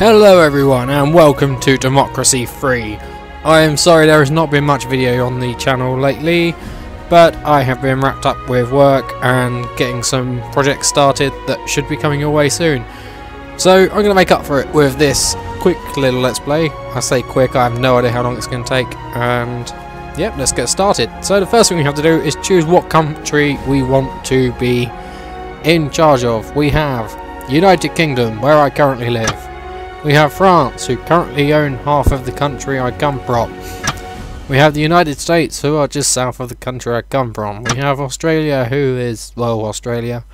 Hello everyone and welcome to Democracy Free. I am sorry there has not been much video on the channel lately, but I have been wrapped up with work and getting some projects started that should be coming your way soon. So I'm going to make up for it with this quick little let's play. I say quick, I have no idea how long it's going to take, and yep, let's get started. So the first thing we have to do is choose what country we want to be in charge of. We have United Kingdom, where I currently live. We have France, who currently own half of the country I come from. We have the United States, who are just south of the country I come from. We have Australia, who is, well, Australia.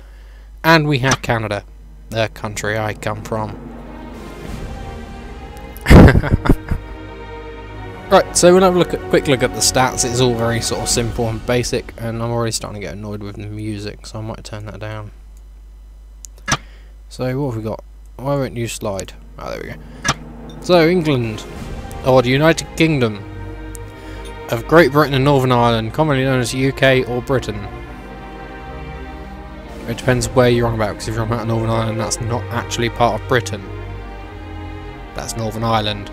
And we have Canada, the country I come from. Right, so we'll have a quick look at the stats. It's all very sort of simple and basic, and I'm already starting to get annoyed with the music, so I might turn that down. So what have we got? Why won't you slide? Oh, there we go. So, England, or the United Kingdom of Great Britain and Northern Ireland, commonly known as UK or Britain. It depends where you're on about, because if you're on about Northern Ireland, that's not actually part of Britain. That's Northern Ireland.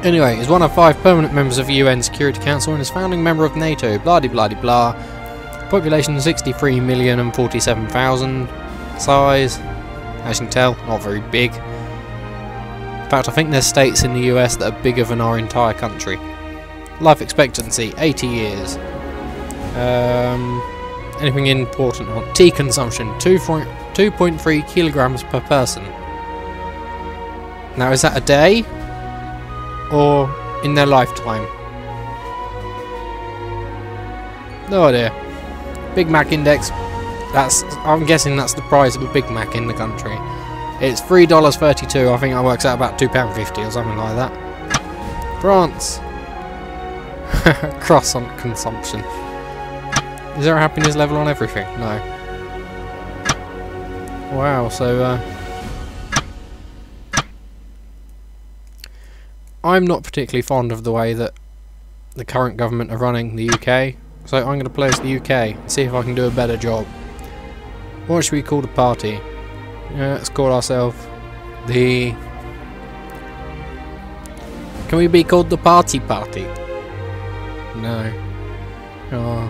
Anyway, is one of 5 permanent members of the UN Security Council and is founding member of NATO, blah de blah de blah. Population 63,047,000. Size, as you can tell, not very big. In fact, I think there's states in the US that are bigger than our entire country. Life expectancy, 80 years. Anything important on tea consumption, 2.3 kilograms per person. Now, is that a day or in their lifetime? No idea. Big Mac index. I'm guessing that's the price of a Big Mac in the country. It's $3.32. I think that works out about £2.50 or something like that. France. Cross on consumption. Is there a happiness level on everything? No. Wow, so I'm not particularly fond of the way that the current government are running the UK, so I'm going to play as the UK and see if I can do a better job. What should we call the party? Let's call ourselves the... Can we be called the Party Party? No. Oh.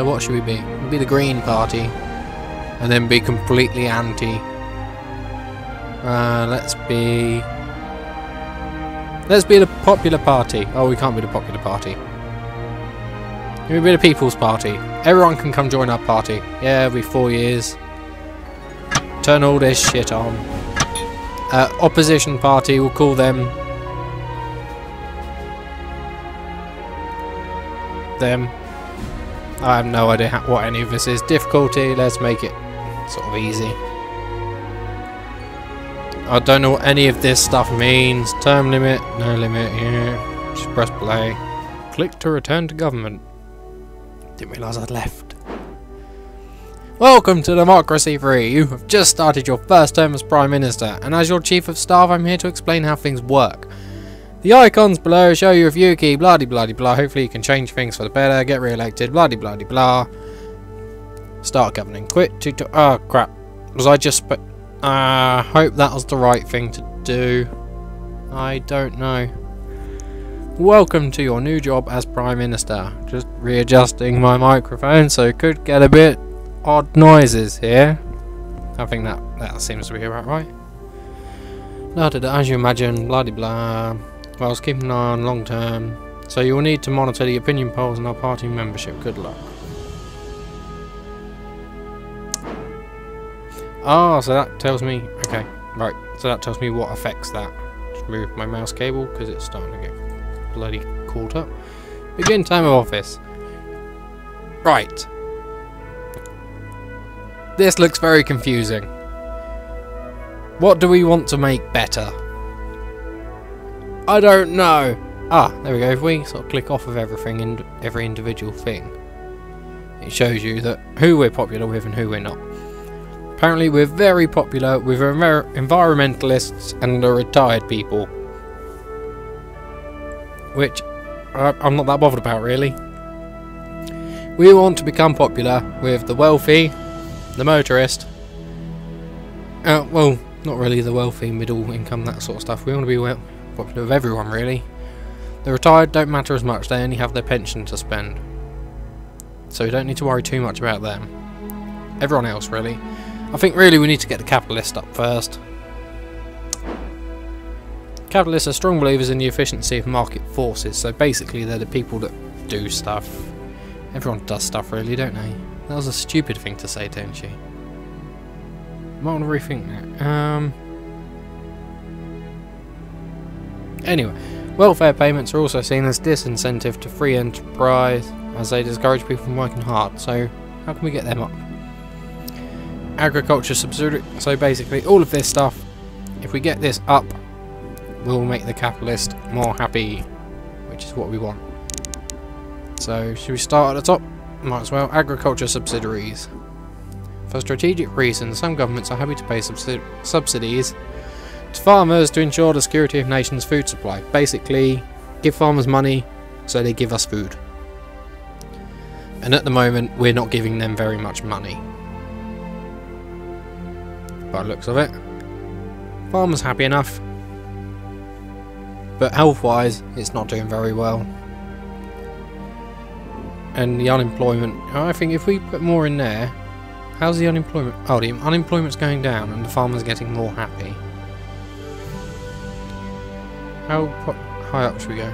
What should we be? We'll be the Green Party. And then be completely anti. Let's be the Popular Party. Oh, we can't be the Popular Party. We'll be the People's Party. Everyone can come join our party. Yeah, it'll be 4 years. Turn all this shit on. Opposition Party, we'll call them... them. I have no idea what any of this is. Difficulty, let's make it sort of easy. I don't know what any of this stuff means. Term limit, no limit, yeah. Just press play. Click to return to government. Didn't realise I'd left. Welcome to Democracy Free. You have just started your first term as Prime Minister, and as your Chief of Staff I'm here to explain how things work. The icons below show you a view key, blah de blah de blah. Hopefully you can change things for the better, get re-elected, blah de blah de blah. Start governing. Quit to... oh crap. Was I just... hope that was the right thing to do. I don't know. Welcome to your new job as Prime Minister. Just readjusting my microphone so it could get a bit odd noises here. I think that seems to be about right. As you imagine, blah de blah. Whilst keeping an eye on long term. So you will need to monitor the opinion polls and our party membership. Good luck. Ah, so that tells me... okay, right. So that tells me what affects that. Just move my mouse cable because it's starting to get bloody caught up. Begin time of office. Right. This looks very confusing. What do we want to make better? I don't know. Ah, there we go. If we sort of click off of everything and every individual thing, it shows you that who we're popular with and who we're not. Apparently we're very popular with environmentalists and the retired people. Which I'm not that bothered about, really. We want to become popular with the wealthy, the motorist, Well, not really the wealthy, middle income, that sort of stuff. We want to be popular with everyone, really. The retired don't matter as much, they only have their pension to spend. So we don't need to worry too much about them. Everyone else, really. I think really we need to get the capitalists up first. Capitalists are strong believers in the efficiency of market forces, so basically they're the people that do stuff. Everyone does stuff, really, don't they? That was a stupid thing to say, Tenshi. Might want to rethink that. Anyway, welfare payments are also seen as disincentive to free enterprise, as they discourage people from working hard. So, how can we get them up? Agriculture subsidiary. So basically, all of this stuff, if we get this up, will make the capitalist more happy, which is what we want. So, should we start at the top? Might as well. Agriculture subsidiaries. For strategic reasons, some governments are happy to pay subsidies to farmers to ensure the security of nation's food supply. Basically, give farmers money so they give us food. And at the moment, we're not giving them very much money. By the looks of it. Farmers happy enough. But health-wise, it's not doing very well. And the unemployment, I think if we put more in there, how's the unemployment? Oh, the unemployment's going down and the farmer's getting more happy. How high up should we go?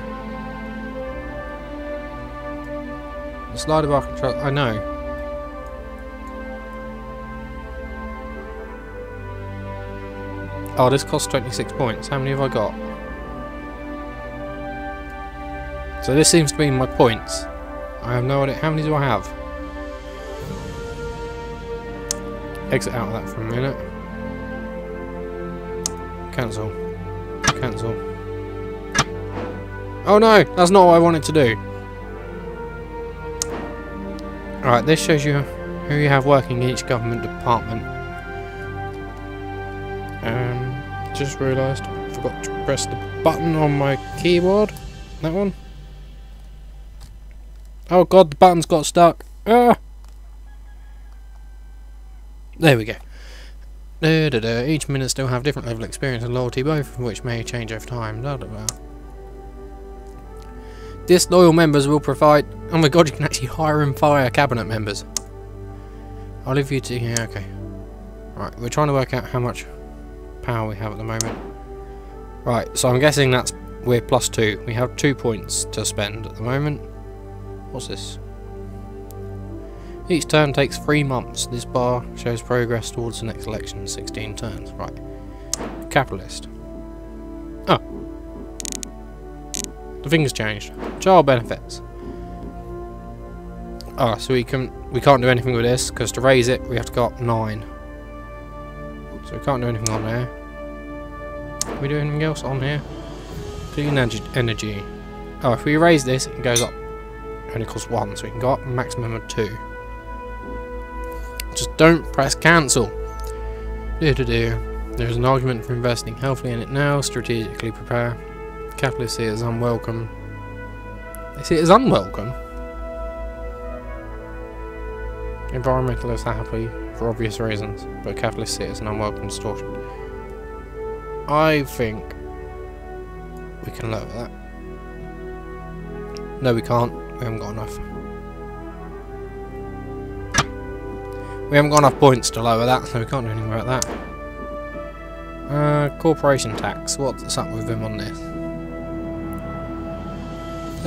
The slider bar control, I know. Oh, this costs 26 points. How many have I got? So this seems to be my points. I have no idea. How many do I have? Exit out of that for a minute. Cancel. Cancel. Oh no! That's not what I wanted to do. Alright, this shows you who you have working in each government department. Just realised I forgot to press the button on my keyboard. That one. Oh god, the button's got stuck. Ah! There we go. Each minister will have different level of experience and loyalty, both of which may change over time. Disloyal members will provide... Oh my god, you can actually hire and fire cabinet members. I'll leave you to... Yeah, okay. Right, we're trying to work out how much power we have at the moment. Right, so I'm guessing that's... We're +2. We have 2 points to spend at the moment. What's this? Each turn takes 3 months. This bar shows progress towards the next election. 16 turns. Right. Capitalist. Oh. The thing's changed. Child benefits. Oh, so we can't do anything with this, because to raise it we have to go up 9. So we can't do anything on there. Can we do anything else on here? Clean energy. Oh, if we raise this, it goes up. It only costs 1, so we can go up a maximum of 2. Just don't press cancel. There's an argument for investing healthily in it now. Strategically prepare. Capitalists see it as unwelcome. They see it as unwelcome. Environmentalists are happy for obvious reasons, but capitalists see it as an unwelcome distortion. I think we can lower that. No, we can't. We haven't got enough. We haven't got enough points to lower that, so we can't do anything about that. Corporation tax. What's up with him on this?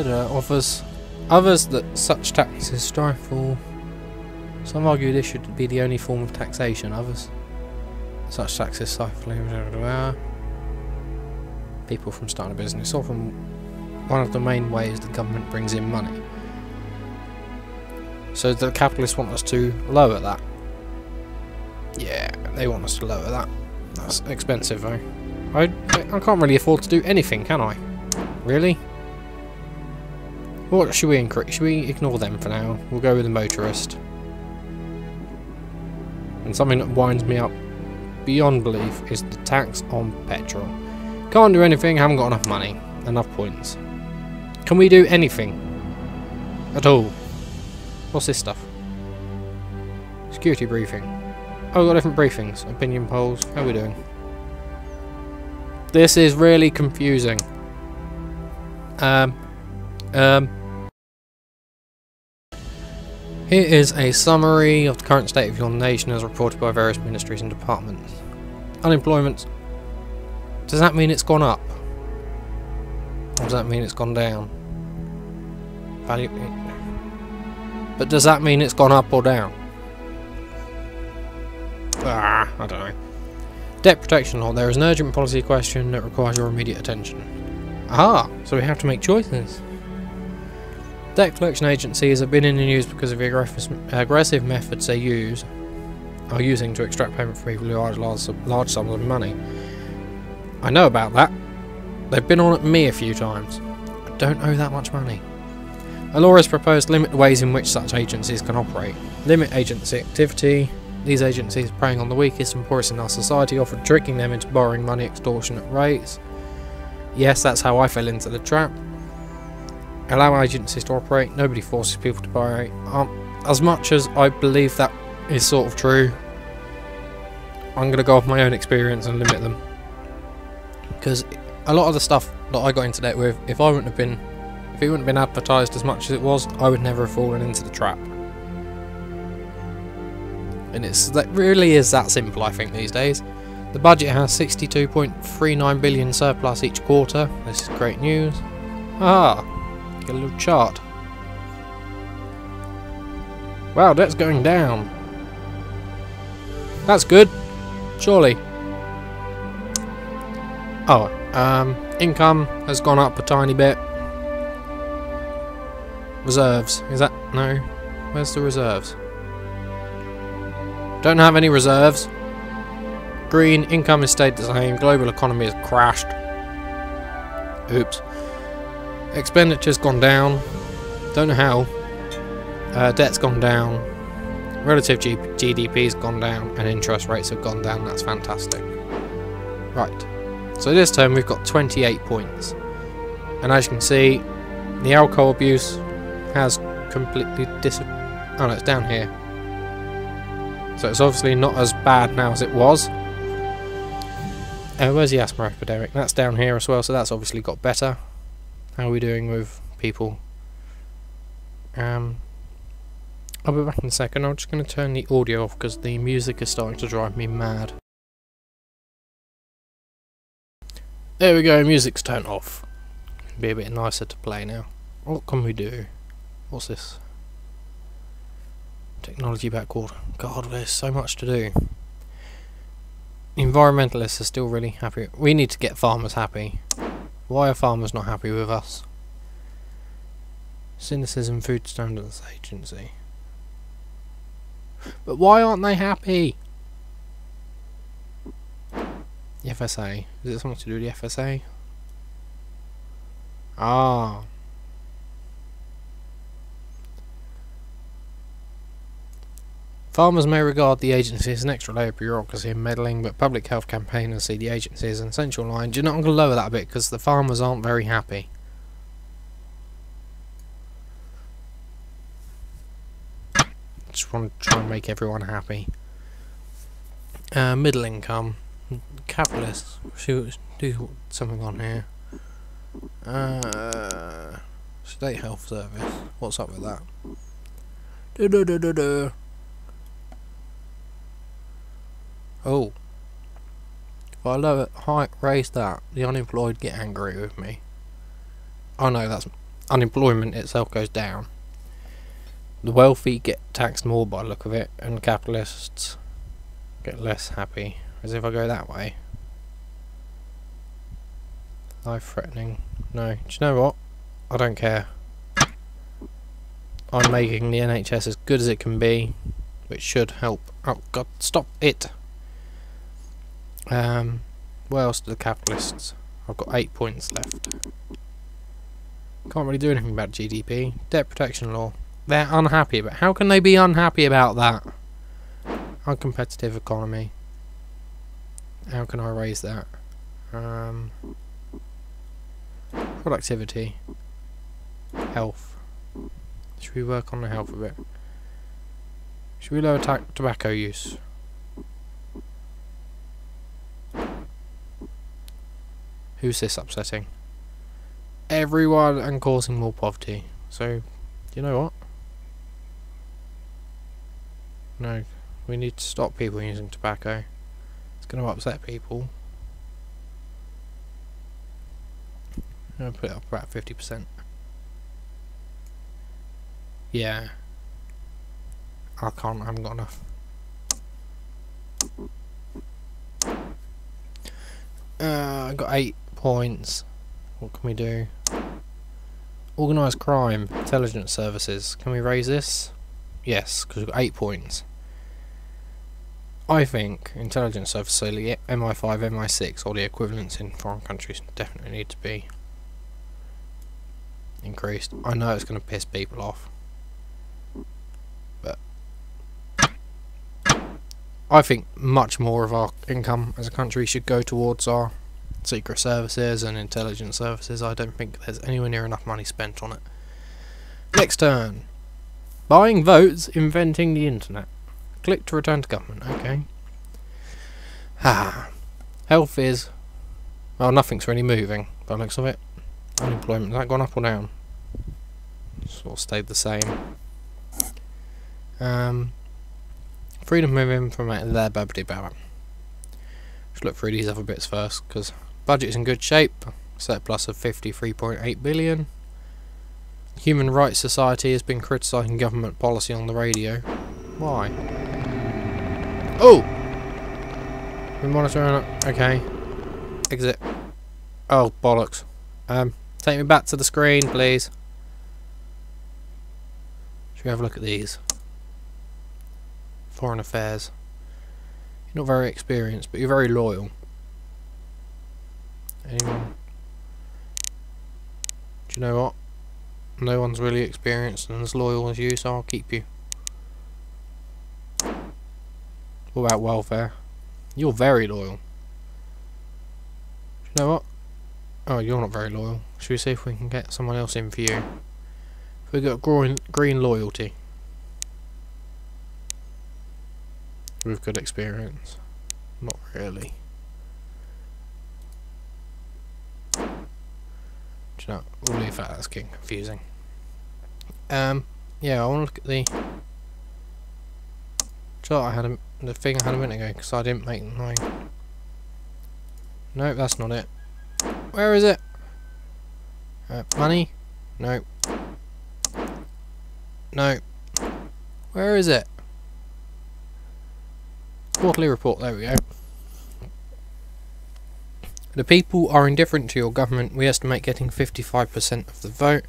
Offers others that such tax is stifle. Some argue this should be the only form of taxation. Others such tax is stifling. People from starting a business, often one of the main ways the government brings in money. So the capitalists want us to lower that. Yeah, they want us to lower that. That's expensive though. I can't really afford to do anything, can I? Really? What should we increase? Should we ignore them for now? We'll go with the motorist. And something that winds me up beyond belief is the tax on petrol. Can't do anything, haven't got enough money. Enough points. Can we do anything? At all? What's this stuff? Security briefing. Oh, we've got different briefings. Opinion polls. How are we doing? This is really confusing. Here is a summary of the current state of your nation as reported by various ministries and departments. Unemployment. Does that mean it's gone up? Or does that mean it's gone down? Value. But does that mean it's gone up or down? I don't know. Debt protection law. There is an urgent policy question that requires your immediate attention. Aha! So we have to make choices. Debt collection agencies have been in the news because of the aggressive methods they are using to extract payment from people who owe large sums of money. I know about that. They've been on at me a few times. I don't owe that much money. A law is proposed to limit the ways in which such agencies can operate. Limit agency activity. These agencies preying on the weakest and poorest in our society, often tricking them into borrowing money at extortionate rates. Yes, that's how I fell into the trap. Allow agencies to operate. Nobody forces people to borrow. As much as I believe that is sort of true, I'm going to go off my own experience and limit them. Because a lot of the stuff that I got into debt with, if it wouldn't have been advertised as much as it was, I would never have fallen into the trap. And that really is that simple, I think, these days. The budget has 62.39 billion surplus each quarter. This is great news. Get a little chart. Wow, debt's going down. That's good, surely. Oh, income has gone up a tiny bit. Reserves, is that, no? Where's the reserves? Don't have any reserves. Green, income has stayed the same. Global economy has crashed. Oops. Expenditure's gone down. Don't know how. Debt's gone down. Relative GDP's gone down. And interest rates have gone down. That's fantastic. Right. So this term we've got 28 points. And as you can see, the alcohol abuse has completely disappeared. Oh no, it's down here. So it's obviously not as bad now as it was. Where's the asthma epidemic? That's down here as well, so that's obviously got better. How are we doing with people? I'll be back in a second. I'm just going to turn the audio off because the music is starting to drive me mad. There we go, music's turned off. Be a bit nicer to play now. What can we do? What's this? Technology backward. God, there's so much to do. Environmentalists are still really happy. We need to get farmers happy. Why are farmers not happy with us? Cynicism Food Standards Agency. But why aren't they happy? The FSA. Is it something to do with the FSA? Ah. Farmers may regard the agency as an extra layer of bureaucracy and meddling, but public health campaigners see the agency as an essential line. Do you know, I'm going to lower that a bit because the farmers aren't very happy. Just want to try and make everyone happy. Middle income. Capitalists. Should do something on here. State health service. What's up with that? Oh. If I lower raise that, the unemployed get angry with me. Oh no, that's unemployment itself goes down. The wealthy get taxed more by the look of it, and capitalists get less happy. As if I go that way. Life threatening. No. Do you know what? I don't care. I'm making the NHS as good as it can be, which should help. Oh god, stop it! What else do the capitalists? I've got 8 points left. Can't really do anything about GDP. Debt protection law. They're unhappy, but how can they be unhappy about that? Uncompetitive economy. How can I raise that? Productivity. Health. Should we work on the health a bit? Should we lower tobacco use? Who's this upsetting? Everyone, and causing more poverty. So, you know what? No, we need to stop people using tobacco. It's going to upset people. I'm going to put it up about 50%. Yeah. I haven't got enough. I got 8 points. What can we do? Organised crime, intelligence services. Can we raise this? Yes, because we've got 8 points. I think intelligence services, so the MI5, MI6, or the equivalents in foreign countries, definitely need to be increased. I know it's going to piss people off, but I think much more of our income as a country should go towards our secret services and intelligence services. I don't think there's anywhere near enough money spent on it. Next turn. Buying votes, inventing the internet. Click to return to government. Okay. Health is... well, nothing's really moving by the looks of it. Unemployment, has that gone up or down? Sort of stayed the same. Freedom of information. There, babidi-baba. Let's look through these other bits first, because budget's in good shape. Surplus of 53.8 billion. Human Rights Society has been criticising government policy on the radio. Why? Oh! We're monitoring it. Okay. Exit. Oh, bollocks. Take me back to the screen, please. Should we have a look at these? Foreign Affairs. You're not very experienced, but you're very loyal. Anyone? Do you know what? No one's really experienced and as loyal as you, so I'll keep you. What about welfare? You're very loyal. Do you know what? Oh, you're not very loyal. Should we see if we can get someone else in for you? If we got green loyalty. With good experience. Not really. Do you know, we'll leave that, that's getting confusing. Yeah, I want to look at the chart I had, the thing I had a minute ago, because I didn't make mine. No, that's not it. Where is it? Money? No. No. Where is it? Quarterly report, there we go. The people are indifferent to your government. We estimate getting 55% of the vote.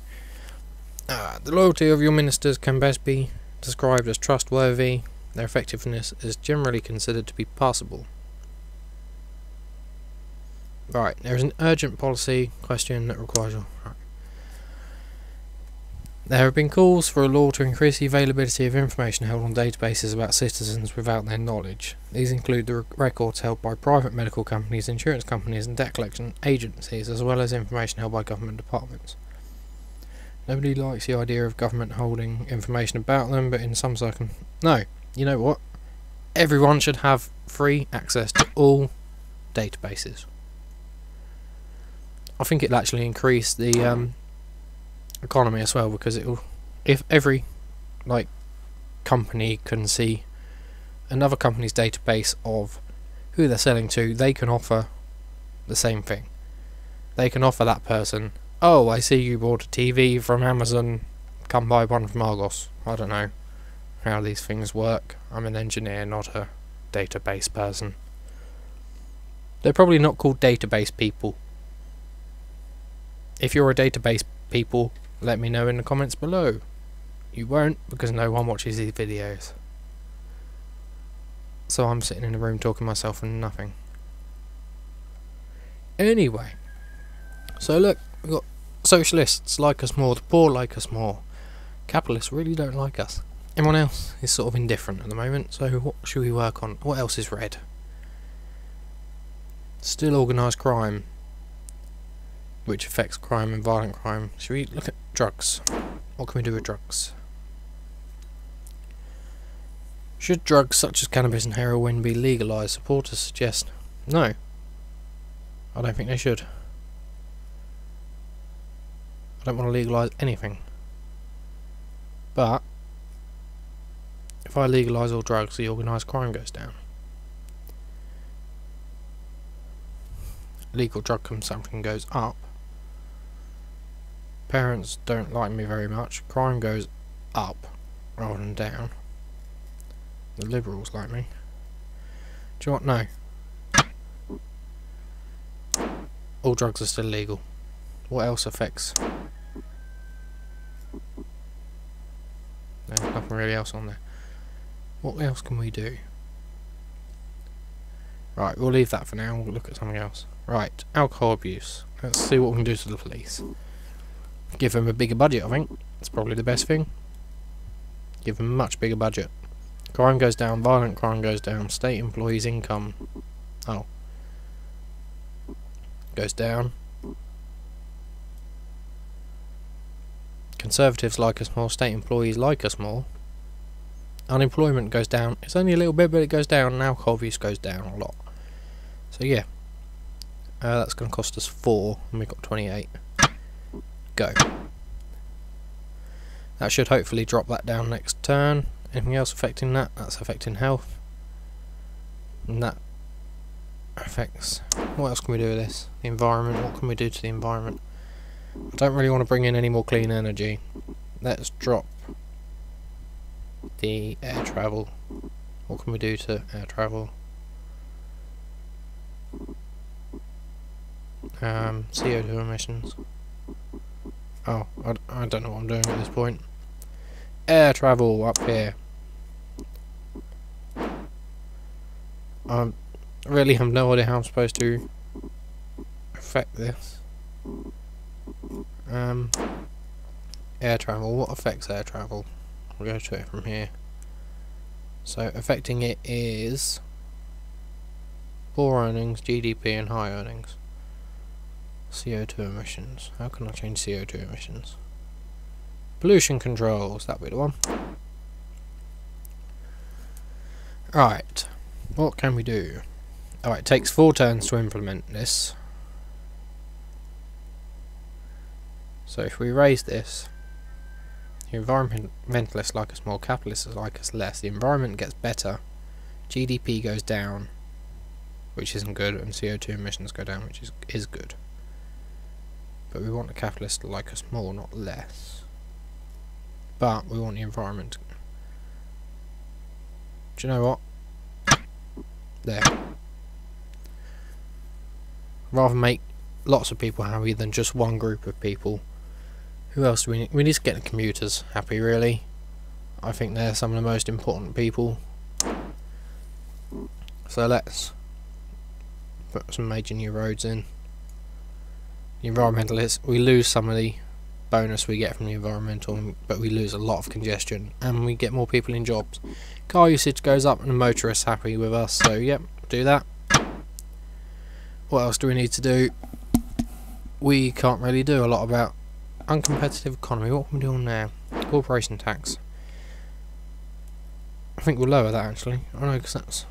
The loyalty of your ministers can best be described as trustworthy. Their effectiveness is generally considered to be passable. Right, there is an urgent policy question that requires your... Right. There have been calls for a law to increase the availability of information held on databases about citizens without their knowledge. These include the records held by private medical companies, insurance companies and debt collection agencies, as well as information held by government departments. Nobody likes the idea of government holding information about them, but in some circumstances... No, you know what? Everyone should have free access to all databases. I think it'll actually increase the economy as well, because it'll, if every company can see another company's database of who they're selling to, they can offer the same thing. They can offer that person, oh, I see you bought a TV from Amazon, come buy one from Argos. I don't know how these things work. I'm an engineer, not a database person. They're probably not called database people. If you're a database people, let me know in the comments below. You won't, because no one watches these videos. So I'm sitting in a room talking myself and nothing. Anyway, so look, we've got socialists like us more, the poor like us more. Capitalists really don't like us. Everyone else is sort of indifferent at the moment, so what should we work on? What else is red? Still organised crime, which affects crime and violent crime. Should we look at drugs? What can we do with drugs? Should drugs such as cannabis and heroin be legalised? Supporters suggest no. I don't think they should. don't want to legalise anything. But if I legalise all drugs, the organised crime goes down. Legal drug consumption goes up. Parents don't like me very much. Crime goes up rather than down. The Liberals like me. Do you know what? No. All drugs are still legal. What else affects? There's nothing really else on there. What else can we do? Right, we'll leave that for now. We'll look at something else. Right, alcohol abuse. Let's see what we can do to the police. Give them a bigger budget, I think. That's probably the best thing. Give them a much bigger budget. Crime goes down, violent crime goes down, state employees' income goes down. Conservatives like us more, state employees like us more. Unemployment goes down. It's only a little bit, but it goes down, and alcohol abuse goes down a lot. So yeah. That's going to cost us 4, and we've got 28. Go. That should hopefully drop that down next turn. Anything else affecting that? That's affecting health. And that affects... What else can we do with this? The environment. What can we do to the environment? I don't really want to bring in any more clean energy. Let's drop the air travel. What can we do to air travel? CO2 emissions. Oh, I don't know what I'm doing at this point. Air travel up here. I really have no idea how I'm supposed to affect this. Air travel. What affects air travel? We'll go to it from here. So affecting it is poor earnings, GDP, and high earnings. CO2 emissions. How can I change CO2 emissions? Pollution controls. That'll be the one. Right. What can we do? Alright, it takes 4 turns to implement this. So if we raise this, the environmentalists like us more, capitalists like us less. The environment gets better, GDP goes down, which isn't good, and CO2 emissions go down, which is good. But we want the capitalists to like us more, not less. But we want the environment. Do you know what? There. Rather make lots of people happy than just one group of people. Who else do we need? We need to get the commuters happy, really. I think they're some of the most important people. So let's put some major new roads in. The environmentalists, we lose some of the bonus we get from the environmental, but we lose a lot of congestion, and we get more people in jobs. Car usage goes up and the motorists happy with us, so yep, do that. What else do we need to do? We can't really do a lot about uncompetitive economy. What can we do on there? Corporation tax. I think we'll lower that actually. I know, because that's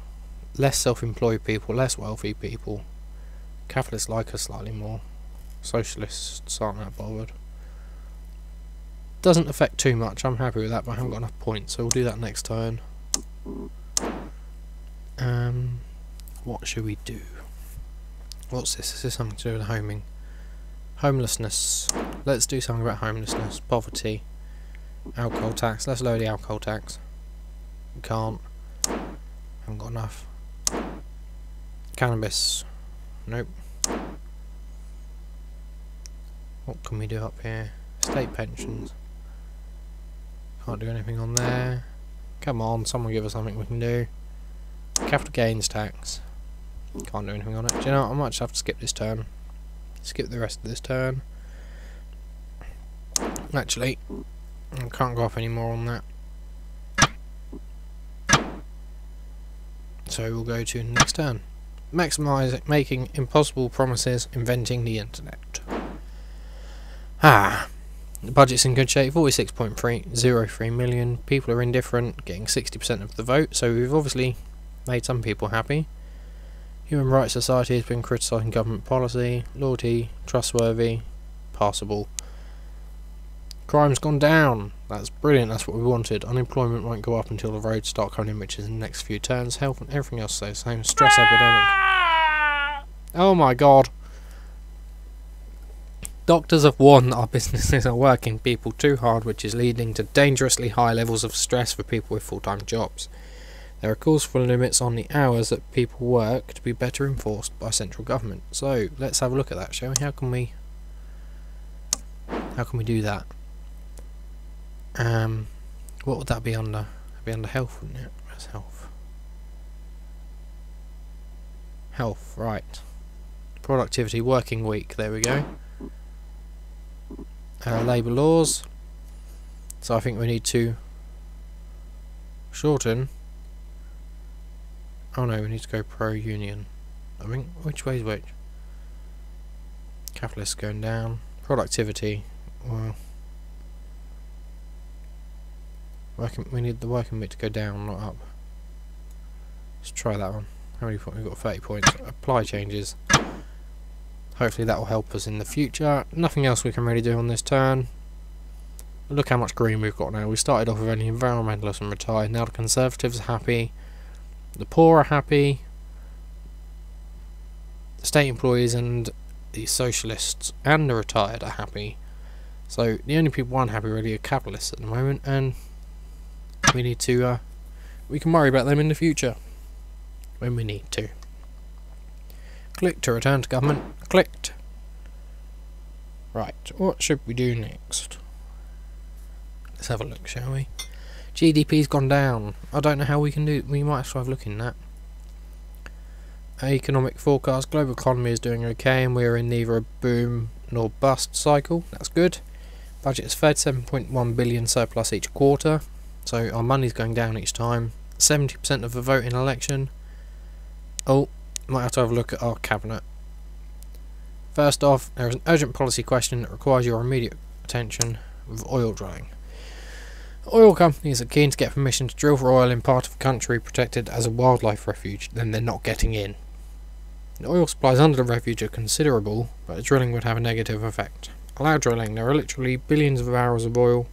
less self-employed people, less wealthy people. Capitalists like us slightly more. Socialists aren't that bothered. Doesn't affect too much. I'm happy with that, but I haven't got enough points, so we'll do that next turn. What should we do? What's this? This is something to do with homing. Homelessness. Let's do something about homelessness. Poverty. Alcohol tax. Let's lower the alcohol tax. We can't. Haven't got enough. Cannabis. Nope. What can we do up here? State pensions. Can't do anything on there. Come on, someone give us something we can do. Capital gains tax. Can't do anything on it. Do you know what? I might just have to skip this turn. Skip the rest of this turn. Actually, I can't go up any more on that. So we'll go to next turn. Maximise making impossible promises, inventing the internet. The budget's in good shape, 46.303 million. People are indifferent, getting 60% of the vote, so we've obviously made some people happy. Human Rights Society has been criticising government policy. Loyalty, trustworthy, passable. Crime's gone down. That's brilliant. That's what we wanted. Unemployment won't go up until the roads start coming in, which is in the next few turns. Health and everything else stays the same. Stress epidemic. Oh my god. Doctors have warned that our businesses are working people too hard, which is leading to dangerously high levels of stress for people with full-time jobs. There are calls for limits on the hours that people work to be better enforced by central government. So let's have a look at that, shall we? How can we do that? What would that be under? That'd be under health, wouldn't it? Where's health? Health, right. Productivity, working week, there we go. Labour laws. So I think we need to shorten. Oh no, we need to go pro-union. I think, which way is which? Capitalists going down. Productivity, well, we need the working bit to go down, not up. Let's try that one. How many points? We've got 30 points. Apply changes. Hopefully that will help us in the future. Nothing else we can really do on this turn. Look how much green we've got now. We started off with only environmentalists and retired. Now the Conservatives are happy. The poor are happy. The state employees and the Socialists and the retired are happy. So the only people unhappy really are capitalists at the moment, and we need to we can worry about them in the future when we need to. Click to return to government. Clicked. Right, what should we do next? Let's have a look, shall we? GDP's gone down. I don't know how we can do. We might have to have a look in that. Economic forecast. Global economy is doing okay, and we are in neither a boom nor bust cycle. That's good. Budget is fed 7.1 billion surplus each quarter, so our money's going down each time. 70% of the vote in election. Oh, might have to have a look at our cabinet. First off, there is an urgent policy question that requires your immediate attention with oil drilling. Oil companies are keen to get permission to drill for oil in part of the country protected as a wildlife refuge, then they're not getting in. The oil supplies under the refuge are considerable, but the drilling would have a negative effect. Allow drilling. There are literally billions of barrels of oil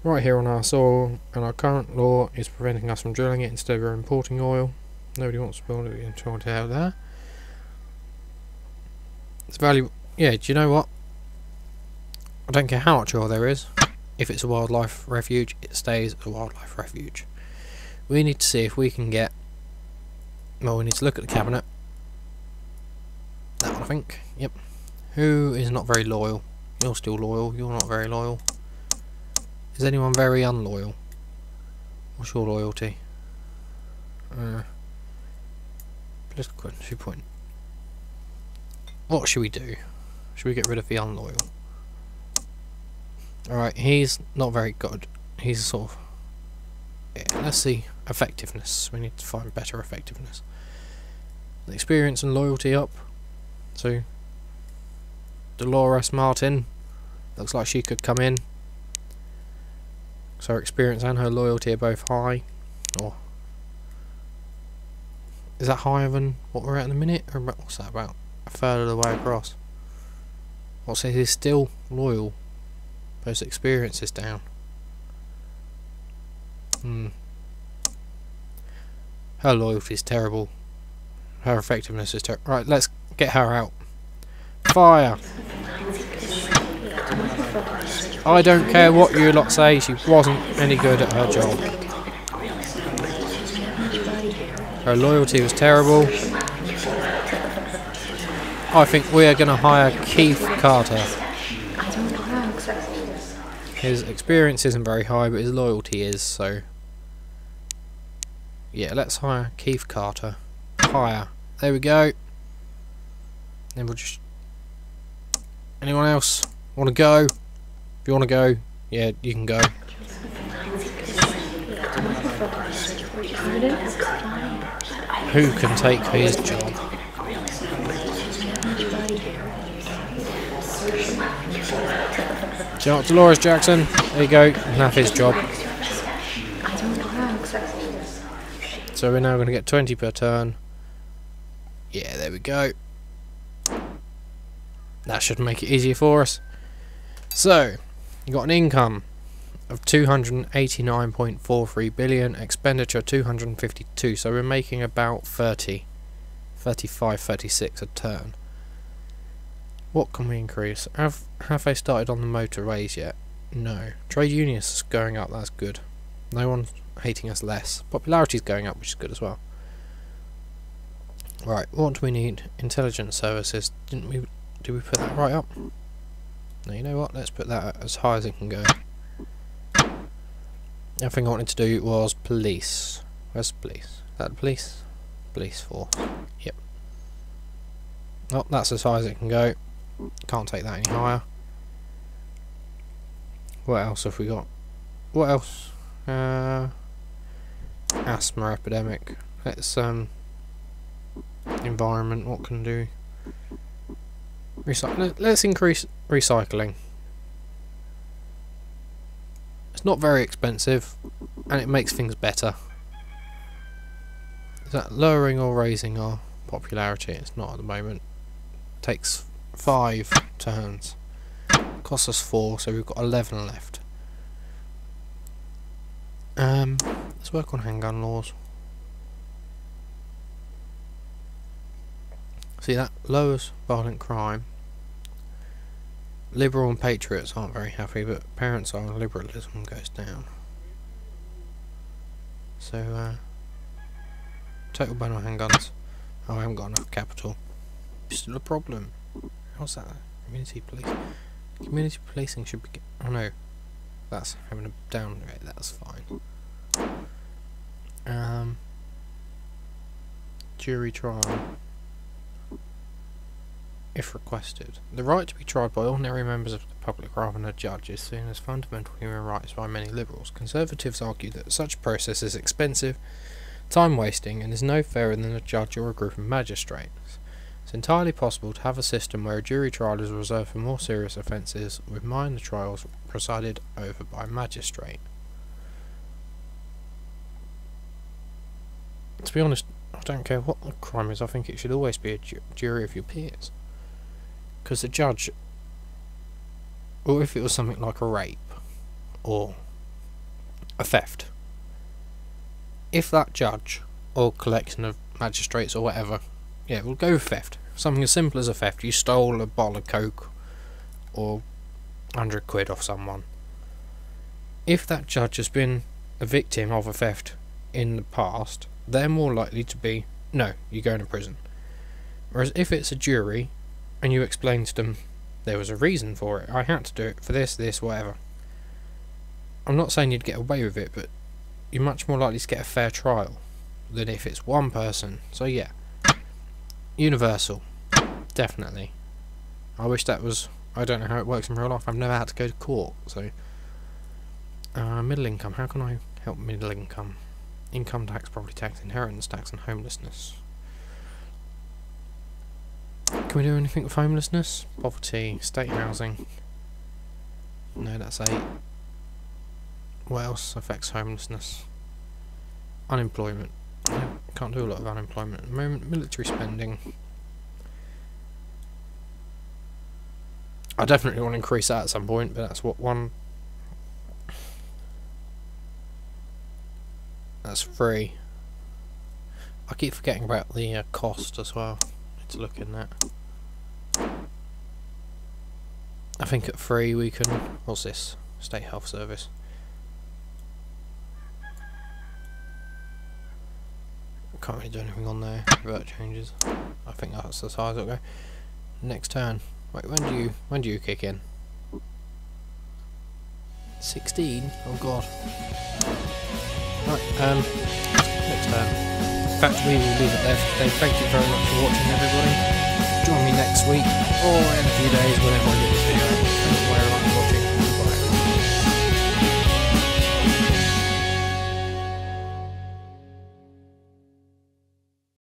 right here on our soil, and our current law is preventing us from drilling it. Instead we're importing oil. Nobody wants to build it until it's out there. It's valuable. Yeah, do you know what? I don't care how much oil there is. If it's a wildlife refuge, it stays a wildlife refuge. We need to see if we can get... Well, we need to look at the cabinet. That one, I think. Yep. Who is not very loyal? You're still loyal. You're not very loyal. Is anyone very unloyal? What's your loyalty? Political question, 2 point. What should we do? Should we get rid of the unloyal? Alright, he's not very good. He's sort of... Yeah, let's see. Effectiveness. We need to find better effectiveness. Experience and loyalty up. So, Dolores Martin. Looks like she could come in. So her experience and her loyalty are both high. Or is that higher than what we're at in a minute? Or what's that about? A third of the way across. What's it? He's still loyal. But his experience is down. Her loyalty is terrible. Her effectiveness is terrible. Right, let's get her out. Fire! I don't care what you lot say, she wasn't any good at her job. Her loyalty was terrible. I think we are going to hire Keith Carter. His experience isn't very high, but his loyalty is, so... Yeah, let's hire Keith Carter. Hire. There we go. Then we'll just... Anyone else want to go? If you want to go, yeah, you can go. Who can take his job? Dolores Jackson, there you go, you can have his job. So we're now going to get 20 per turn. Yeah, there we go. That should make it easier for us. So, You got an income of 289.43 billion, expenditure 252, so we're making about 30, 35, 36 a turn. What can we increase? Have they started on the motorways yet? No. Trade unions is going up, that's good. No one's hating us less. Popularity's going up, which is good as well. Right, what do we need? Intelligence services. Did we put that right up? No, you know what? Let's put that as high as it can go. The other thing I wanted to do was police. Where's police? Is that police? Police force. Yep. Oh, that's as high as it can go. Can't take that any higher. What else have we got? What else? Asthma epidemic. Let's environment. What can do? Let's increase recycling. It's not very expensive, and it makes things better. Is that lowering or raising our popularity? It's not at the moment. Takes 5 turns. Costs us 4, so we've got 11 left. Let's work on handgun laws. See, that lowers violent crime. Liberal and patriots aren't very happy, but parents are, liberalism goes down. So, total ban on handguns. Oh, I haven't got enough capital. Still a problem. What's that? Community police. Community policing should be. Oh no, that's having a down rate. That's fine. Jury trial. If requested. The right to be tried by ordinary members of the public rather than a judge is seen as fundamental human rights by many liberals. Conservatives argue that such a process is expensive, time-wasting, and is no fairer than a judge or a group of magistrates. It's entirely possible to have a system where a jury trial is reserved for more serious offences, with minor trials presided over by a magistrate. To be honest, I don't care what the crime is, I think it should always be a jury of your peers. Because the judge, or if it was something like a rape, or a theft, if that judge, or collection of magistrates or whatever, yeah, we'll go with theft. Something as simple as a theft. You stole a bottle of Coke, or 100 quid off someone. If that judge has been a victim of a theft in the past, they're more likely to be, no, you're going to prison. Whereas if it's a jury, and you explain to them there was a reason for it, I had to do it for this, whatever. I'm not saying you'd get away with it, but you're much more likely to get a fair trial than if it's one person. So yeah, universal, definitely. I wish that was. I don't know how it works in real life. I've never had to go to court. So middle income. How can I help middle income? Income tax, property tax, inheritance tax, and homelessness. Can we do anything with homelessness? Poverty, state housing. No, that's 8. What else affects homelessness? Unemployment. Can't do a lot of unemployment at the moment. Military spending. I definitely want to increase that at some point, but that's what one. That's free. I keep forgetting about the cost as well. To look in that. I think at 3 we can. What's this? State Health Service. Can't really do anything on there. Revert changes. I think that's as high as it'll go. Next turn. Wait, when do you kick in? 16? Oh god. Right, next turn. In fact, we will leave it there for today. Thank you very much for watching, everybody. Join me next week, or in a few days, whenever I get this video.